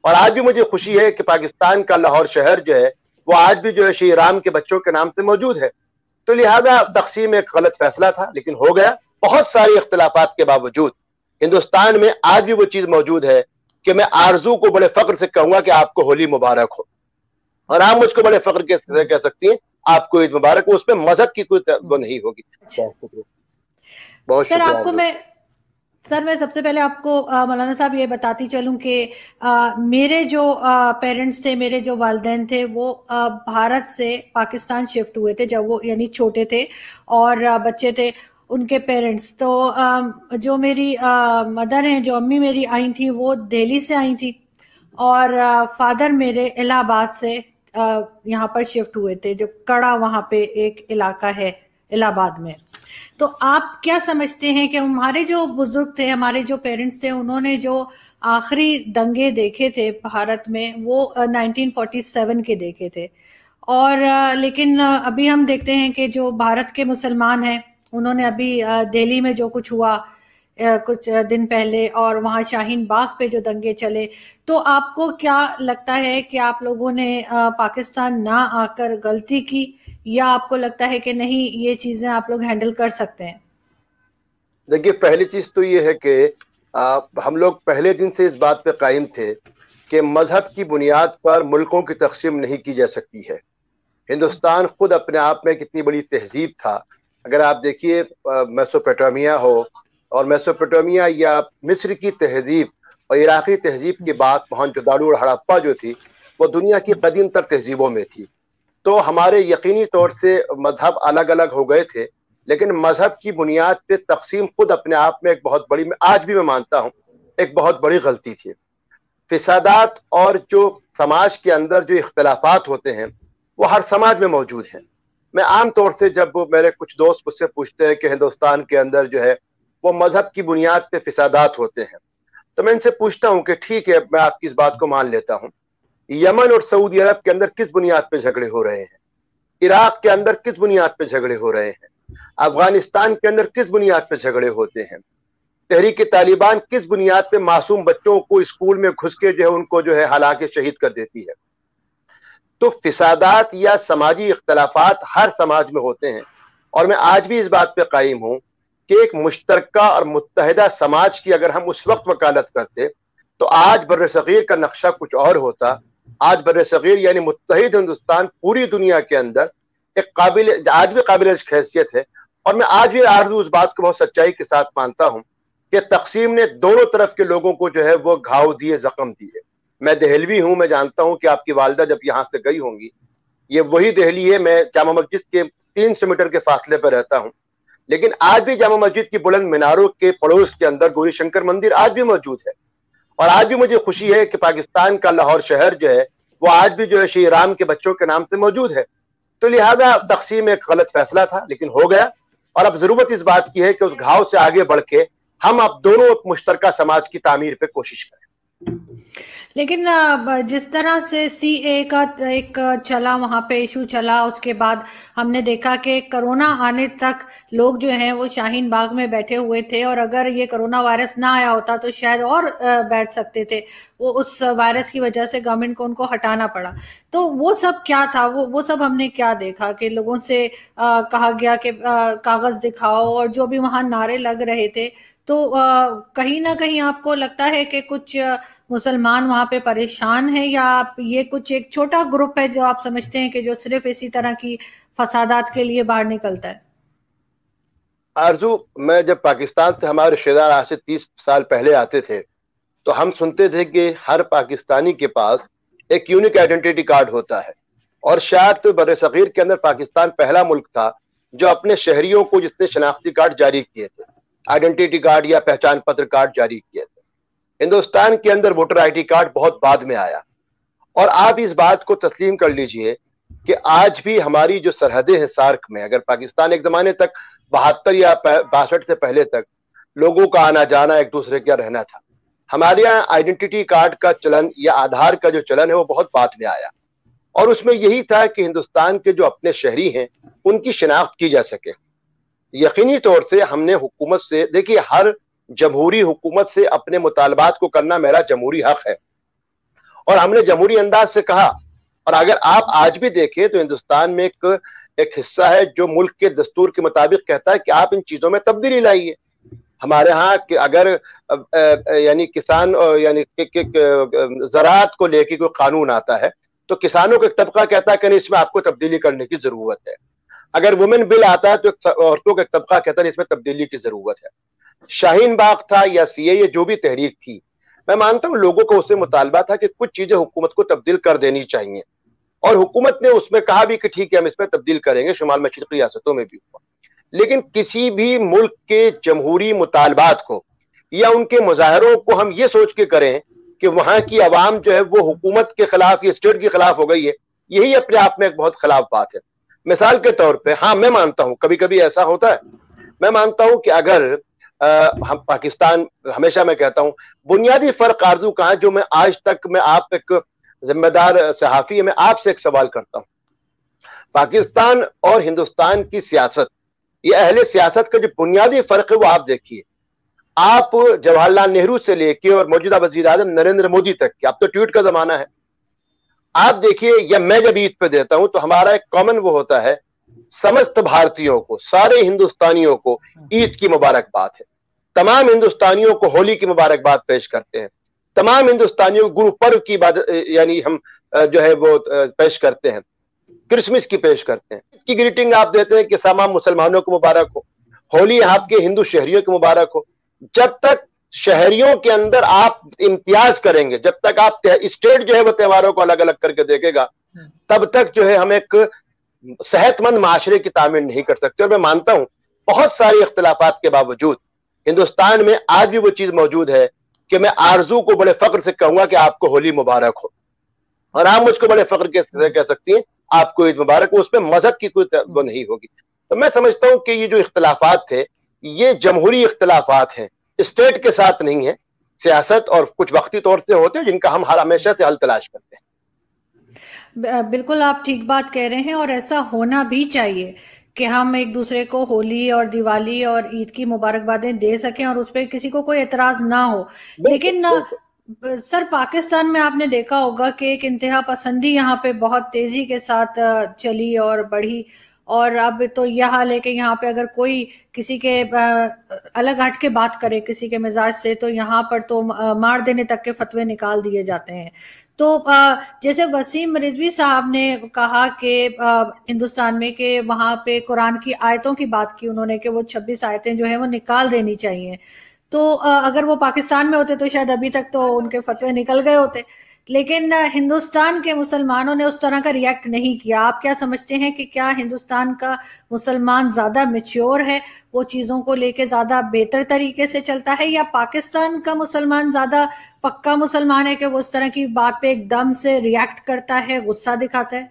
اور آج بھی مجھے خوشی ہے کہ پاکستان کا لاہور شہر جو ہے وہ آج بھی جو ہے شیخ رام کے بچوں کے نام سے موجود ہے. تو لہذا تقسیم ایک غلط فیصلہ تھا لیکن ہو گیا. بہت سارے اختلافات کے باوجود ہندوستان میں آج بھی وہ چیز موجود ہے کہ میں آرزو کو بڑے فخر سے کہوں گا کہ آپ کو ہولی مبارک ہو, اور آپ مجھ کو بڑے فخر کے کہہ سکتی ہیں آپ کو عید مبارک ہو. اس میں مذہب کی کوئی وہ نہیں ہوگی. بہت شکریہ. سر میں سب سے پہلے آپ کو مولانا صاحب یہ بتاتی چلوں کہ میرے جو پیرنٹس تھے, میرے جو والدین تھے, وہ بھارت سے پاکستان شفٹ ہوئے تھے جب وہ یعنی چھوٹے تھے اور بچے تھے ان کے پیرنٹس. تو جو میری مدر ہیں, جو امی میری آئی تھیں, وہ دہلی سے آئی تھیں اور فادر میرے الہ آباد سے یہاں پر شفٹ ہوئے تھے, جو کڑا وہاں پہ ایک علاقہ ہے الہ آباد میں. تو آپ کیا سمجھتے ہیں کہ ہمارے جو بزرگ تھے, ہمارے جو پیرنٹس تھے, انہوں نے جو آخری دنگے دیکھے تھے بھارت میں وہ 1947 کے دیکھے تھے, اور لیکن ابھی ہم دیکھتے ہیں کہ جو بھارت کے مسلمان ہیں انہوں نے ابھی دہلی میں جو کچھ ہوا کچھ دن پہلے, اور وہاں شاہین باغ پہ جو دنگے چلے, تو آپ کو کیا لگتا ہے کہ آپ لوگوں نے پاکستان نہ آ کر غلطی کی, یا آپ کو لگتا ہے کہ نہیں یہ چیزیں آپ لوگ ہینڈل کر سکتے ہیں؟ دیکھیے, پہلی چیز تو یہ ہے کہ ہم لوگ پہلے دن سے اس بات پہ قائم تھے کہ مذہب کی بنیاد پر ملکوں کی تقسیم نہیں کی جا سکتی ہے. ہندوستان خود اپنے آپ میں کتنی بڑی تہذیب تھا. اگر آپ دیکھیے میسوپوٹیمیا ہو, اور میسوپوٹیمیا یا مصر کی تہذیب اور عراقی تہذیب کی بات موہنجودڑو اور ہڑپا جو تھی وہ دنیا کی قدیم تر تہذیبوں میں تھی. تو ہمارے یقینی طور سے مذہب الگ الگ ہو گئے تھے, لیکن مذہب کی بنیاد پہ تقسیم خود اپنے آپ میں ایک بہت بڑی, آج بھی میں مانتا ہوں ایک بہت بڑی غلطی تھی. فسادات اور جو سماج کے اندر جو اختلافات ہوتے ہیں وہ ہر سماج میں موجود ہیں. میں عام طور سے جب میرے کچھ دوست مجھ سے پوچھتے ہیں کہ ہندوستان کے اندر جو ہے وہ مذہب کی بنیاد پہ فسادات ہوتے ہیں, تو میں ان سے پوچھتا ہوں کہ ٹھیک ہے, میں آپ کی اس بات کو مان لیتا ہوں, یمن اور سعودی عرب کے اندر کس بنیاد پہ جھگڑے ہو رہے ہیں, عراق کے اندر کس بنیاد پہ جھگڑے ہو رہے ہیں, افغانستان کے اندر کس بنیاد پہ جھگڑے ہوتے ہیں, تحریک طالبان کس بنیاد پہ معصوم بچوں کو اسکول میں گھس کے جو ہے ان کو جو ہے ہلاک شہید کر دیتی ہے. تو فسادات یا سماجی اختلافات ہر سماج میں ہوتے ہیں, اور میں آج بھی اس بات پہ قائم ہوں کہ ایک مشترکہ اور متحدہ سماج کی اگر ہم اس وقت وکالت کرتے تو آج بر صغیر کا نقشہ کچھ اور ہوتا. آج بر صغیر یعنی متحد ہندوستان پوری دنیا کے اندر ایک آج بھی قابل حیثیت ہے. اور میں آج بھی آرزو اس بات کو بہت سچائی کے ساتھ مانتا ہوں کہ تقسیم نے دونوں طرف کے لوگوں کو جو ہے وہ گھاؤ دیے, زخم دیے. میں دہلوی ہوں, میں جانتا ہوں کہ آپ کی والدہ جب یہاں سے گئی ہوں گی, یہ وہی دہلی ہے, میں جامع مسجد کے 300 میٹر کے فاصلے پر رہتا ہوں, لیکن آج بھی جامع مسجد کی بلند میناروں کے پڑوس کے اندر گوری شنکر مندر آج بھی موجود ہے. اور آج بھی مجھے خوشی ہے کہ پاکستان کا لاہور شہر جو ہے وہ آج بھی جو ہے شیخ رام کے بچوں کے نام سے موجود ہے. تو لہذا تقسیم ایک غلط فیصلہ تھا لیکن ہو گیا, اور اب ضرورت اس بات کی ہے کہ اس گھاؤ سے آگے بڑھ کے ہم اب دونوں مشترکہ سماج کی تعمیر پہ کوشش کریں. لیکن جس طرح سے سی اے کا ایک چلا, وہاں پہ ایشو چلا, اس کے بعد ہم نے دیکھا کہ کرونا آنے تک لوگ جو ہیں وہ شاہین باغ میں بیٹھے ہوئے تھے, اور اگر یہ کرونا وائرس نہ آیا ہوتا تو شاید اور بیٹھ سکتے تھے. وہ اس وائرس کی وجہ سے گورنمنٹ کو ان کو ہٹانا پڑا. تو وہ سب کیا تھا, وہ سب ہم نے کیا دیکھا کہ لوگوں سے کہا گیا کہ کاغذ دکھاؤ, اور جو بھی وہاں نعرے لگ رہے تھے. تو کہیں نہ کہیں آپ کو لگتا ہے کہ کچھ مسلمان وہاں پہ پریشان ہیں, یا یہ کچھ ایک چھوٹا گروپ ہے جو آپ سمجھتے ہیں کہ جو صرف اسی طرح کی فسادات کے لیے باہر نکلتا ہے؟ آرزو, میں جب پاکستان سے ہمارے رشتہ دار آج سے 30 سال پہلے آتے تھے تو ہم سنتے تھے کہ ہر پاکستانی کے پاس ایک یونیک آئیڈینٹی کارڈ ہوتا ہے, اور شاید تو بر صغیر کے اندر پاکستان پہلا ملک تھا جو اپنے شہریوں کو جس نے شناختی کارڈ جاری کیے تھے, آئیڈینٹی کارڈ یا پہچان پتر کارڈ جاری کیے تھے. ہندوستان کے اندر ووٹر آئی ڈی کارڈ بہت بعد میں آیا, اور آپ اس بات کو تسلیم کر لیجئے کہ آج بھی ہماری جو سرحدیں ہیں سارک میں, اگر پاکستان ایک زمانے تک 72 یا 62 سے پہلے تک لوگوں کا آنا جانا ایک دوسرے کا رہنا تھا, ہمارے یہاں آئیڈینٹی کارڈ کا چلن یا آدھار کا جو چلن ہے وہ بہت بعد میں آیا, اور اس میں یہی تھا کہ ہندوستان کے جو اپنے شہری ہیں ان کی شناخت کی جا سکے. یقینی طور سے ہم نے حکومت سے, دیکھیے ہر جمہوری حکومت سے اپنے مطالبات کو کرنا میرا جمہوری حق ہے, اور ہم نے جمہوری انداز سے کہا. اور اگر آپ آج بھی دیکھیں تو ہندوستان میں ایک حصہ ہے جو ملک کے دستور کے مطابق کہتا ہے کہ آپ ان چیزوں میں تبدیلی لائیے. ہمارے ہاں کہ اگر یعنی کسان یعنی زراعت کو لے کے کوئی قانون آتا ہے تو کسانوں کا ایک طبقہ کہتا ہے کہ نہیں اس میں آپ کو تبدیلی کرنے کی ضرورت ہے. اگر وومن بل آتا ہے تو عورتوں کا ایک طبقہ کہتا ہے اس میں تبدیلی کی ضرورت ہے. شاہین باغ تھا یا سی اے اے جو بھی تحریک تھی, میں مانتا ہوں لوگوں کو اس سے مطالبہ تھا کہ کچھ چیزیں حکومت کو تبدیل کر دینی چاہیے, اور حکومت نے اس میں کہا بھی کہ ٹھیک ہے ہم اس میں تبدیل کریں گے. شمال مشرقی ریاستوں میں بھی ہوا. لیکن کسی بھی ملک کے جمہوری مطالبات کو یا ان کے مظاہروں کو ہم یہ سوچ کے کریں کہ وہاں کی عوام جو ہے وہ حکومت کے خلاف یا اسٹیٹ کے خلاف ہو گئی ہے, یہی اپنے آپ میں ایک بہت خلاف بات ہے. مثال کے طور پہ ہاں میں مانتا ہوں کبھی کبھی ایسا ہوتا ہے, میں مانتا ہوں کہ اگر ہم پاکستان, ہمیشہ میں کہتا ہوں بنیادی فرق آرزو کہاں جو میں آج تک میں آپ ایک ذمہ دار صحافی ہے, میں آپ سے ایک سوال کرتا ہوں. پاکستان اور ہندوستان کی سیاست, یہ اہل سیاست کا جو بنیادی فرق ہے وہ آپ دیکھیے. آپ جواہر لال نہرو سے لے کے اور موجودہ وزیر اعظم نریندر مودی تک کی, اب تو ٹویٹ کا زمانہ ہے, آپ دیکھیے یا میں جب عید پہ دیتا ہوں تو ہمارا ایک کامن وہ ہوتا ہے, سمست بھارتیوں کو, سارے ہندوستانیوں کو عید کی مبارکباد ہے. تمام ہندوستانیوں کو ہولی کی مبارکباد پیش کرتے ہیں. تمام ہندوستانیوں کو گرو پرو کی یعنی ہم جو ہے وہ پیش کرتے ہیں, کرسمس کی پیش کرتے ہیں, کی گریٹنگ آپ دیتے ہیں کہ تمام مسلمانوں کو مبارک ہو. ہولی آپ کے ہندو شہریوں کو مبارک ہو. جب تک شہریوں کے اندر آپ امتیاز کریں گے, جب تک آپ اسٹیٹ جو ہے وہ تہواروں کو الگ الگ کر کے دیکھے گا, تب تک جو ہے ہم ایک صحت مند معاشرے کی تعمیر نہیں کر سکتے. اور میں مانتا ہوں بہت سارے اختلافات کے باوجود ہندوستان میں آج بھی وہ چیز موجود ہے کہ میں آرزو کو بڑے فخر سے کہوں گا کہ آپ کو ہولی مبارک ہو, اور آپ مجھ کو بڑے فخر سے کہہ سکتی ہیں آپ کو عید مبارک ہو. اس میں مذہب کی کوئی وہ نہیں ہوگی. تو میں سمجھتا ہوں کہ یہ جو اختلافات تھے یہ جمہوری اختلافات ہیں, اسٹیٹ کے ساتھ نہیں ہے. سیاست اور کچھ وقتی طور سے ہوتے ہیں جن کا ہم ہمیشہ سے حل تلاش کرتے ہیں. بالکل آپ ٹھیک بات کہہ رہے ہیں, اور ایسا ہونا بھی چاہیے کہ ہم ایک دوسرے کو ہولی اور دیوالی اور عید کی مبارکبادیں دے سکیں اور اس پہ کسی کو کوئی اعتراض نہ ہو. لیکن سر پاکستان میں آپ نے دیکھا ہوگا کہ ایک انتہا پسندی یہاں پہ بہت تیزی کے ساتھ چلی اور بڑھی, اور اب تو یہ حال ہے کہ یہاں پہ اگر کوئی کسی کے الگ ہٹ کے بات کرے کسی کے مزاج سے تو یہاں پر تو مار دینے تک کے فتوے نکال دیے جاتے ہیں. تو جیسے وسیم رضوی صاحب نے کہا کہ ہندوستان میں کہ وہاں پہ قرآن کی آیتوں کی بات کی انہوں نے کہ وہ 26 آیتیں جو ہیں وہ نکال دینی چاہیے. تو اگر وہ پاکستان میں ہوتے تو شاید ابھی تک تو ان کے فتوے نکل گئے ہوتے, لیکن ہندوستان کے مسلمانوں نے اس طرح کا ریاکٹ نہیں کیا. آپ کیا سمجھتے ہیں کہ کیا ہندوستان کا مسلمان زیادہ میچور ہے, وہ چیزوں کو لے کے زیادہ بہتر طریقے سے چلتا ہے, یا پاکستان کا مسلمان زیادہ پکا مسلمان ہے کہ وہ اس طرح کی بات پہ ایک دم سے ریاکٹ کرتا ہے, غصہ دکھاتا ہے؟